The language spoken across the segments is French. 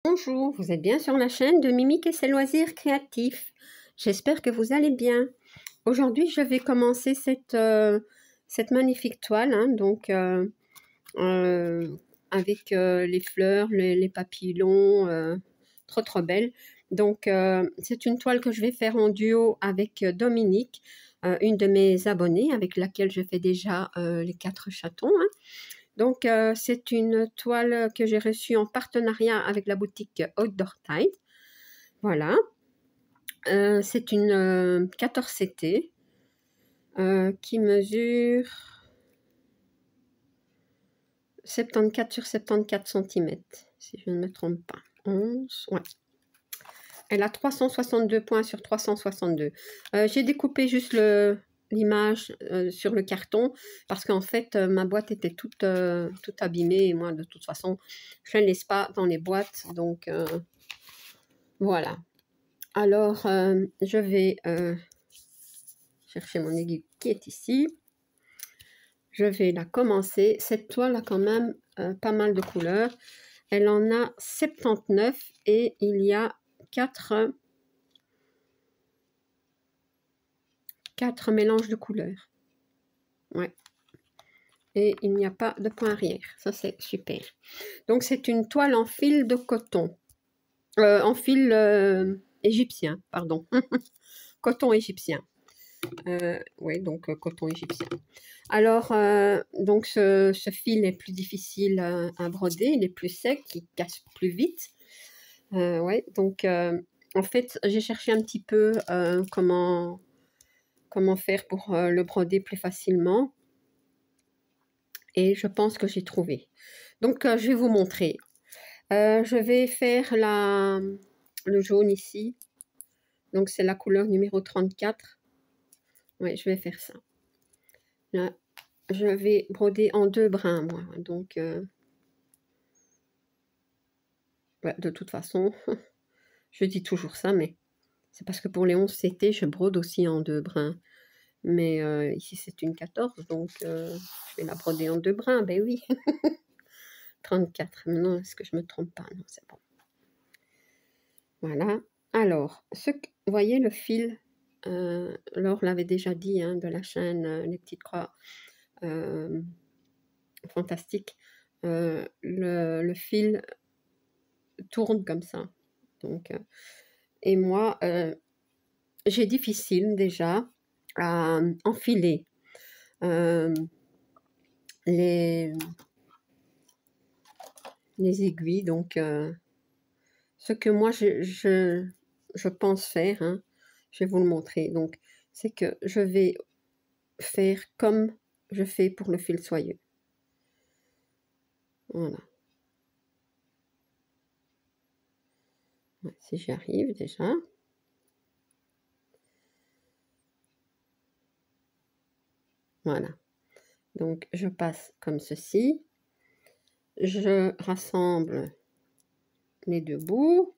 Bonjour, vous êtes bien sur la chaîne de Mimique et ses loisirs créatifs. J'espère que vous allez bien. Aujourd'hui, je vais commencer cette magnifique toile, hein, avec les fleurs, les papillons, trop belle. Donc, c'est une toile que je vais faire en duo avec Dominique, une de mes abonnées avec laquelle je fais déjà les 4 chatons, hein. Donc, c'est une toile que j'ai reçue en partenariat avec la boutique Outdoor Tide. Voilà. C'est une 14 CT qui mesure 74 sur 74 cm, si je ne me trompe pas. 11, ouais. Elle a 362 points sur 362. J'ai découpé juste l'image sur le carton parce qu'en fait ma boîte était toute abîmée et moi de toute façon je ne laisse pas dans les boîtes, donc voilà. Alors je vais chercher mon aiguille qui est ici. Je vais la commencer. Cette toile a quand même pas mal de couleurs. Elle en a 79 et il y a 4 mélanges de couleurs. Ouais. Et il n'y a pas de point arrière. Ça, c'est super. Donc, c'est une toile en fil de coton. En fil égyptien, pardon. Coton égyptien. Oui, donc coton égyptien. Alors, donc ce fil est plus difficile à broder. Il est plus sec, il casse plus vite. Ouais, donc, en fait, j'ai cherché un petit peu comment faire pour le broder plus facilement. Et je pense que j'ai trouvé. Donc, je vais vous montrer. Je vais faire le jaune ici. Donc, c'est la couleur numéro 34. Oui, je vais faire ça. Là, je vais broder en 2 brins, moi. Donc, ouais, de toute façon, je dis toujours ça, mais c'est parce que pour les 11 CT, je brode aussi en 2 brins. Mais ici, c'est une 14, donc je vais la broder en 2 brins. Ben oui. 34. Non, est-ce que je me trompe pas? Non, c'est bon. Voilà. Alors, vous voyez le fil, Laure l'avait déjà dit, hein, de la chaîne Les Petites Croix Fantastiques. Le fil tourne comme ça. Donc, et moi, j'ai difficile déjà à enfiler les aiguilles. Donc, ce que moi, je pense faire, hein, je vais vous le montrer. Donc, c'est que je vais faire comme je fais pour le fil soyeux. Voilà. Ouais, si j'y arrive déjà. Voilà. Donc, je passe comme ceci. Je rassemble les 2 bouts.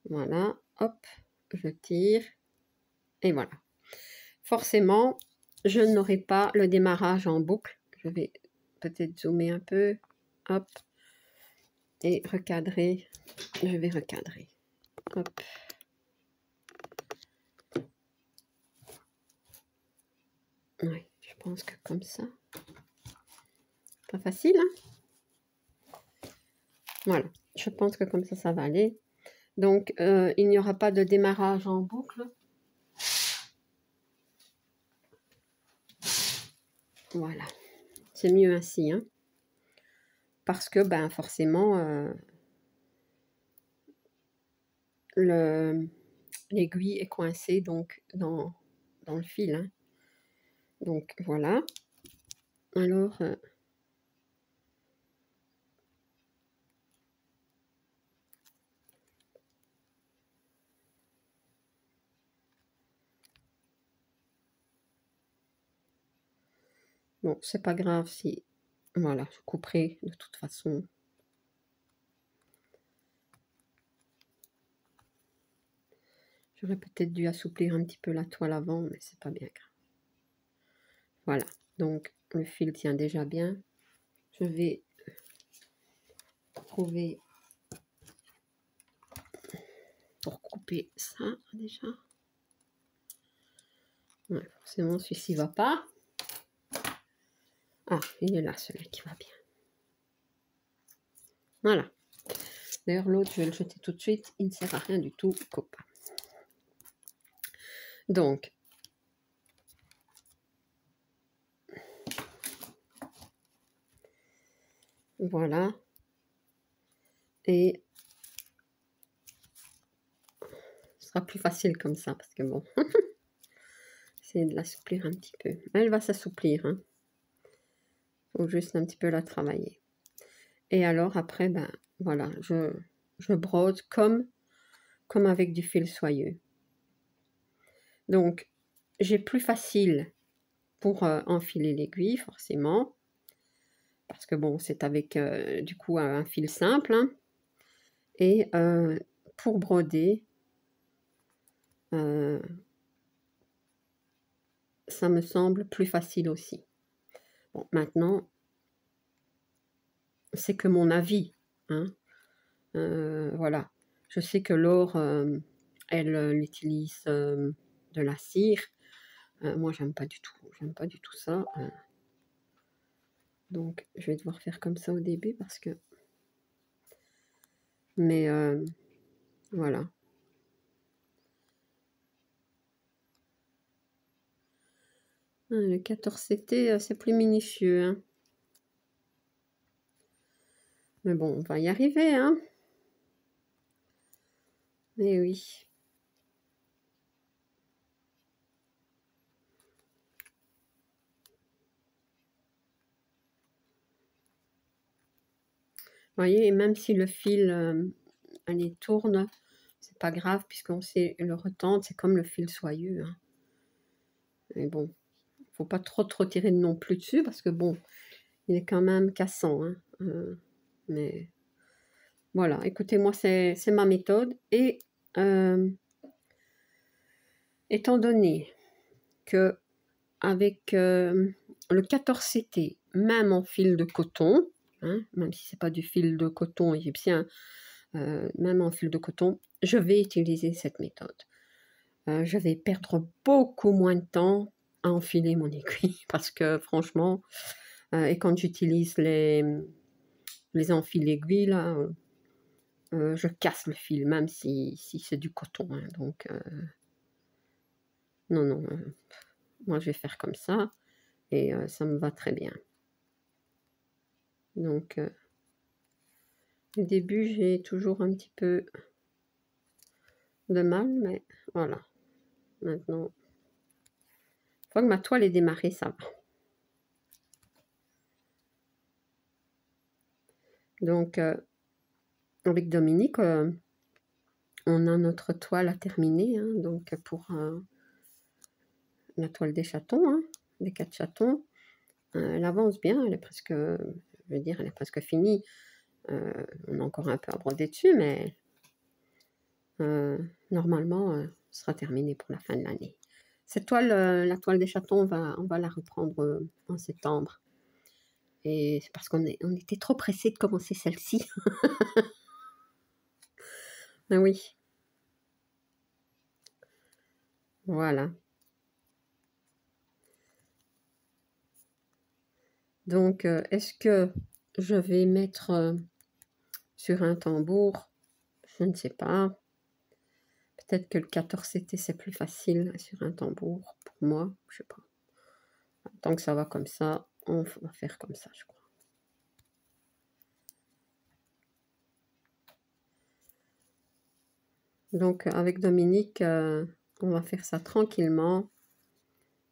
Voilà. Hop, je tire. Et voilà. Forcément, je n'aurai pas le démarrage en boucle. Je vais peut-être zoomer un peu. Hop. Et recadrer. Je vais recadrer. Hop. Oui, je pense que comme ça. Pas facile, hein? Voilà. Je pense que comme ça va aller. Donc, il n'y aura pas de démarrage en boucle. Voilà. C'est mieux ainsi, hein? Parce que, ben, forcément, l'aiguille est coincée donc dans le fil, hein. Donc, voilà. Alors, bon, c'est pas grave si... Voilà, je couperai de toute façon. J'aurais peut-être dû assouplir un petit peu la toile avant, mais c'est pas bien grave. Voilà, donc le fil tient déjà bien. Je vais trouver couper ça déjà. Ouais, forcément, celui-ci va pas. Ah, il est là, celui qui va bien. Voilà. D'ailleurs, l'autre, je vais le jeter tout de suite. Il ne sert à rien du tout, copain. Donc, voilà. Et ce sera plus facile comme ça, parce que bon, c'est de l'assouplir un petit peu. Elle va s'assouplir, hein. Faut juste un petit peu la travailler. Et alors, après, ben, voilà, je brode comme avec du fil soyeux. Donc, j'ai plus facile pour enfiler l'aiguille, forcément. Parce que bon, c'est avec, du coup, un fil simple, hein. Et pour broder, ça me semble plus facile aussi. Bon, maintenant, c'est que mon avis, hein. Voilà. Je sais que Laure, elle utilise de la cire. Moi, j'aime pas du tout. J'aime pas du tout ça. Donc, je vais devoir faire comme ça au début parce que... Mais voilà. Le 14CT, c'est plus minutieux, hein. Mais bon, on va y arriver, hein. Mais oui. Vous voyez, et même si le fil, allez, tourne, c'est pas grave puisqu'on sait le retendre, c'est comme le fil soyeux, hein. Mais bon, faut pas trop tirer non plus dessus parce que bon, il est quand même cassant, hein. Mais voilà, écoutez, moi c'est ma méthode et étant donné que avec le 14CT, même en fil de coton, hein, même si c'est pas du fil de coton égyptien, même en fil de coton, je vais utiliser cette méthode. Je vais perdre beaucoup moins de temps à enfiler mon aiguille parce que franchement, et quand j'utilise les enfiles aiguilles, là, je casse le fil, même si c'est du coton, hein. Donc, non, non, moi je vais faire comme ça et ça me va très bien. Donc, au début, j'ai toujours un petit peu de mal, mais voilà. Maintenant, une fois que ma toile est démarrée, ça va. Donc, avec Dominique, on a notre toile à terminer, hein, donc pour la toile des chatons, hein, des 4 chatons. Elle avance bien, elle est presque, je veux dire, elle est presque finie. On a encore un peu à broder dessus, mais normalement, ce sera terminé pour la fin de l'année. Cette toile, la toile des chatons, on va la reprendre en septembre. Et c'est parce qu'on était trop pressés de commencer celle-ci. Ben oui. Voilà. Donc, est-ce que je vais mettre sur un tambour? Je ne sais pas. Peut-être que le 14CT, c'est plus facile sur un tambour pour moi. Je sais pas. Tant que ça va comme ça, on va faire comme ça, je crois. Donc, avec Dominique, on va faire ça tranquillement,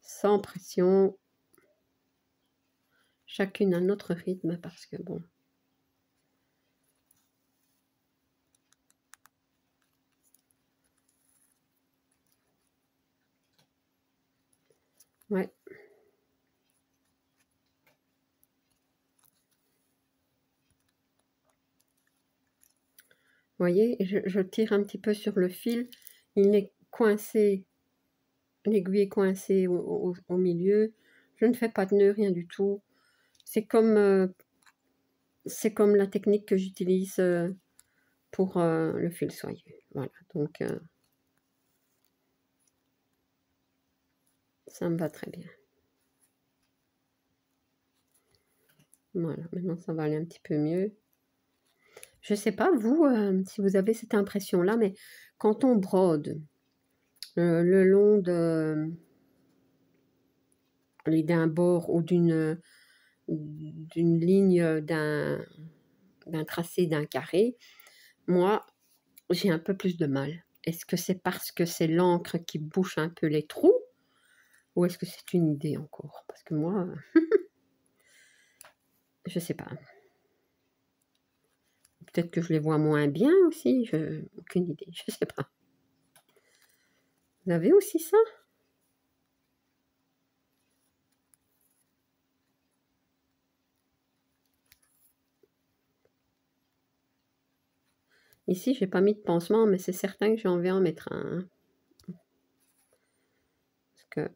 sans pression. Chacune à notre rythme, parce que bon... Ouais. Vous voyez, je tire un petit peu sur le fil. Il est coincé, l'aiguille est coincée au milieu. Je ne fais pas de nœud, rien du tout. C'est comme la technique que j'utilise pour le fil soyeux. Voilà, donc Ça me va très bien. Voilà, maintenant ça va aller un petit peu mieux. Je ne sais pas, vous, si vous avez cette impression-là, mais quand on brode le long d'un bord ou d'une ligne, d'un tracé, d'un carré, moi, j'ai un peu plus de mal. Est-ce que c'est parce que c'est l'encre qui bouche un peu les trous ou est-ce que c'est une idée encore? Parce que moi, je sais pas. Peut-être que je les vois moins bien aussi, aucune idée, je sais pas. Vous avez aussi ça? Ici, j'ai pas mis de pansement, mais c'est certain que j'ai envie d'en mettre un. Hein. Parce que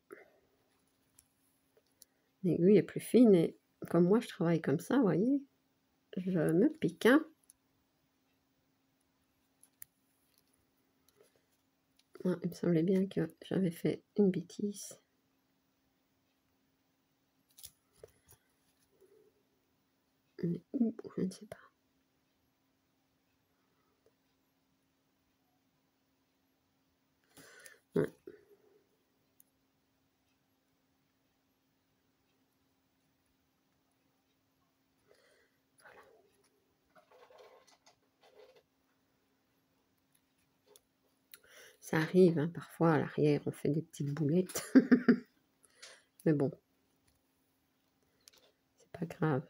l'aiguille est plus fine et comme moi, je travaille comme ça, vous voyez, je me pique. Hein. Ah, il me semblait bien que j'avais fait une bêtise. Mais où, je ne sais pas. Ouais. Ça arrive, hein, parfois à l'arrière, on fait des petites boulettes. Mais bon, c'est pas grave.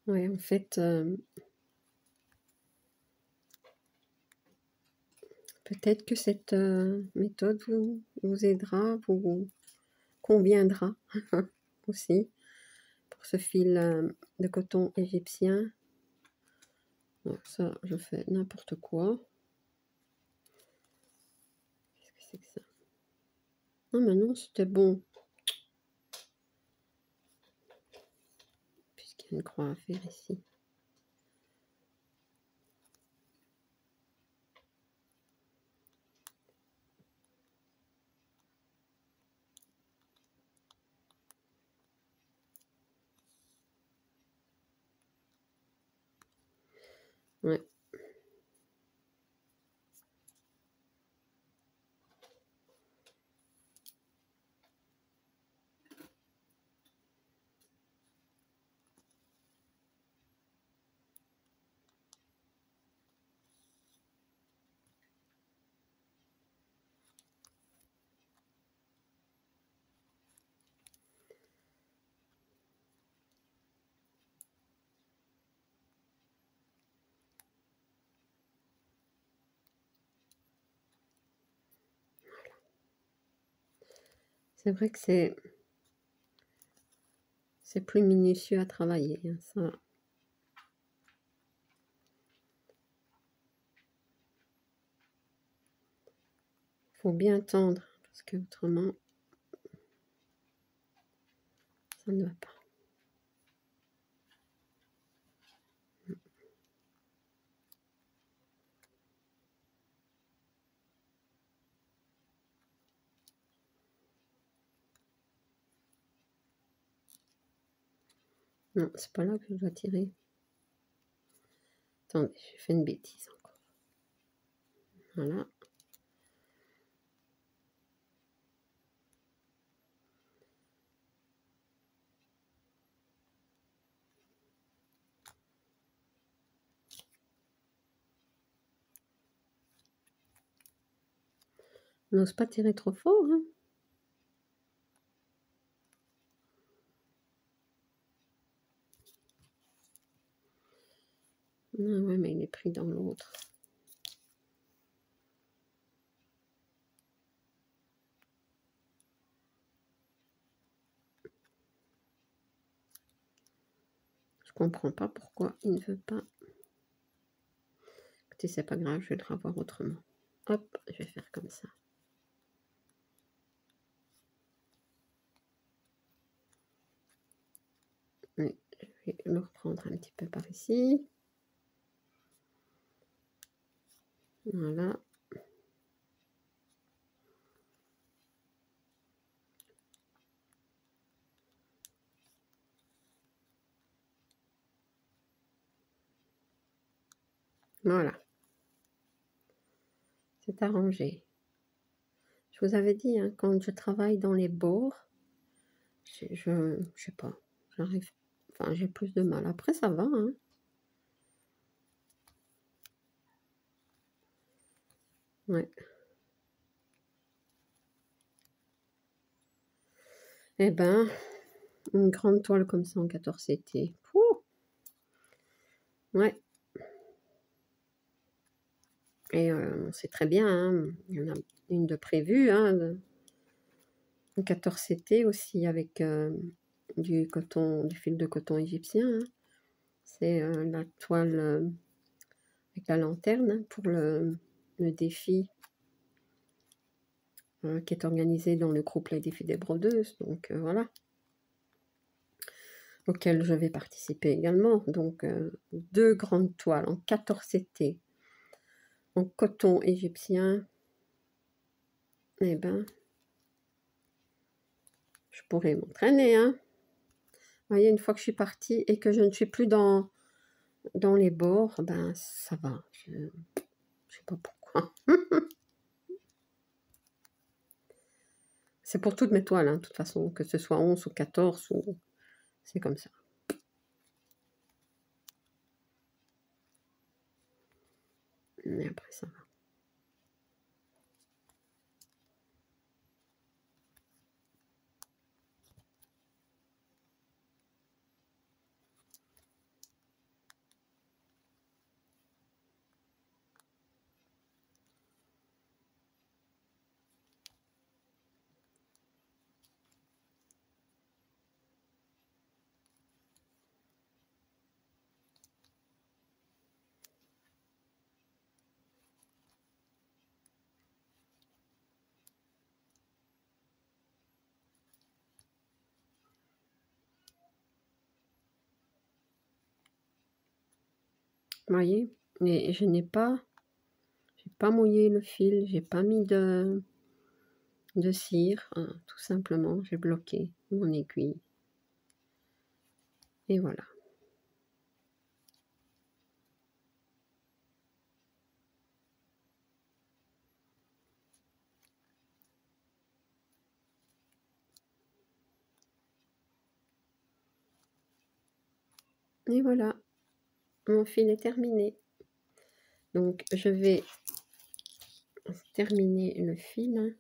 Oui, en fait, peut-être que cette méthode vous aidera, vous conviendra aussi pour ce fil de coton égyptien. Donc ça, je fais n'importe quoi. Qu'est-ce que c'est que ça? Non, mais non, c'était bon. Puisqu'il y a une croix à faire ici. Ouais. C'est vrai que c'est plus minutieux à travailler. Hein, ça. Faut bien tendre parce que autrement ça ne va pas. Non, c'est pas là que je dois tirer. Attendez, j'ai fait une bêtise encore. Voilà. On n'ose pas tirer trop fort. Hein. Ah ouais, mais il est pris dans l'autre. Je comprends pas pourquoi il ne veut pas. Écoutez, c'est pas grave, je vais le revoir autrement. Hop, je vais faire comme ça. Oui, je vais le reprendre un petit peu par ici. Voilà. Voilà. C'est arrangé. Je vous avais dit, hein, quand je travaille dans les bords, je sais pas, j'arrive, enfin j'ai plus de mal. Après ça va, hein. Ouais. Eh ben, une grande toile comme ça en 14 CT. Pouh. Ouais. Et c'est très bien, hein. Il y en a une de prévue, hein, en 14 CT aussi avec du coton, du fil de coton égyptien, hein. C'est la toile avec la lanterne, hein, pour le défi qui est organisé dans le groupe Les Défis des Brodeuses. Donc voilà, auquel je vais participer également. Donc 2 grandes toiles en 14 CT en coton égyptien. Eh ben, je pourrais m'entraîner, hein. Vous voyez, une fois que je suis partie et que je ne suis plus dans les bords, ben ça va. Je sais pas pourquoi. C'est pour toutes mes toiles, hein, de toute façon, que ce soit 11 ou 14, ou... c'est comme ça. Mais après, ça va. Vous voyez, et je n'ai pas, j'ai pas mouillé le fil, j'ai pas mis de cire, hein, tout simplement, j'ai bloqué mon aiguille. Et voilà. Et voilà, mon fil est terminé. Donc, je vais terminer le fil, hein.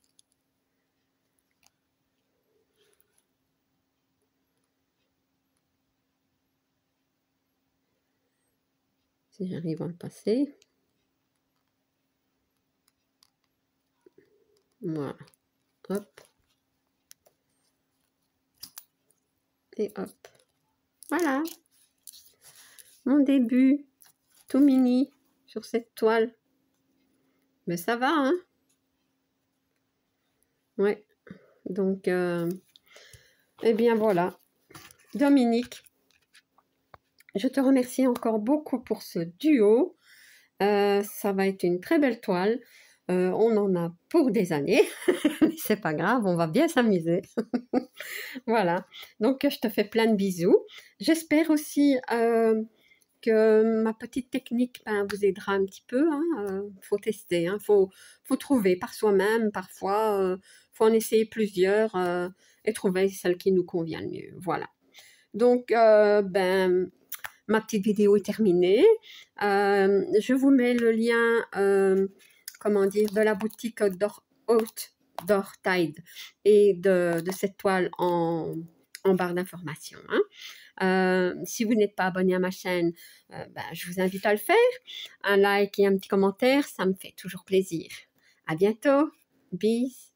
Si j'arrive à le passer. Voilà. Hop. Et hop. Voilà. Mon début, tout mini, sur cette toile. Mais ça va, hein? Ouais. Donc, eh bien voilà. Dominique, je te remercie encore beaucoup pour ce duo. Ça va être une très belle toile. On en a pour des années. Mais c'est pas grave, on va bien s'amuser. Voilà. Donc, je te fais plein de bisous. J'espère aussi que ma petite technique vous aidera un petit peu. Faut tester, hein. Faut trouver par soi-même. Parfois, faut en essayer plusieurs et trouver celle qui nous convient le mieux. Voilà. Donc, ma petite vidéo est terminée. Je vous mets le lien, comment dire, de la boutique d'Or Tide et de cette toile en barre d'informations, hein. Si vous n'êtes pas abonné à ma chaîne, je vous invite à le faire. Un like et un petit commentaire, ça me fait toujours plaisir. À bientôt. Bis.